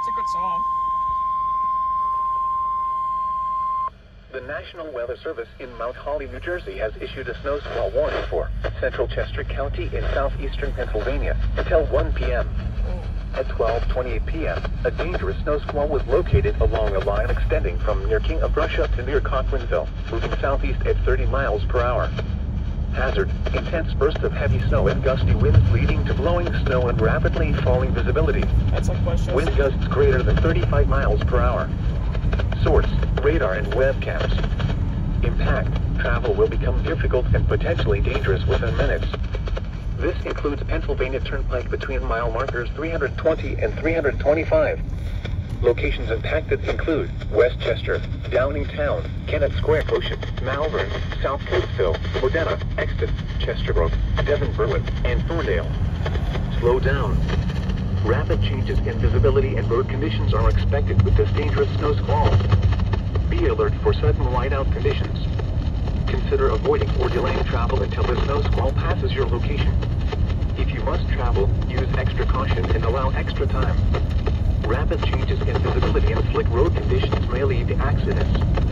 It's a good song. The National Weather Service in Mount Holly, New Jersey has issued a snow squall warning for central Chester County in southeastern Pennsylvania until 1 p.m. At 12:28 p.m., a dangerous snow squall was located along a line extending from near King of Prussia to near Cochranville, moving southeast at 30 miles per hour. Hazard: intense bursts of heavy snow and gusty winds leading to blowing snow and rapidly falling visibility. That's like Westchester. Wind gusts greater than 35 miles per hour. Source: radar and webcams. Impact: travel will become difficult and potentially dangerous within minutes. This includes Pennsylvania Turnpike between mile markers 320 and 325. Locations impacted include Westchester, Downingtown, Kennett Square, Ocean, Malvern, South Coatesville, Modena, Exton, Chesterbrook, Devon Berwyn, and Thorndale. Slow down. Rapid changes in visibility and road conditions are expected with this dangerous snow squall. Be alert for sudden whiteout conditions. Consider avoiding or delaying travel until the snow squall passes your location. If you must travel, use extra caution and allow extra time. Rapid changes in visibility and slick road conditions may lead to accidents.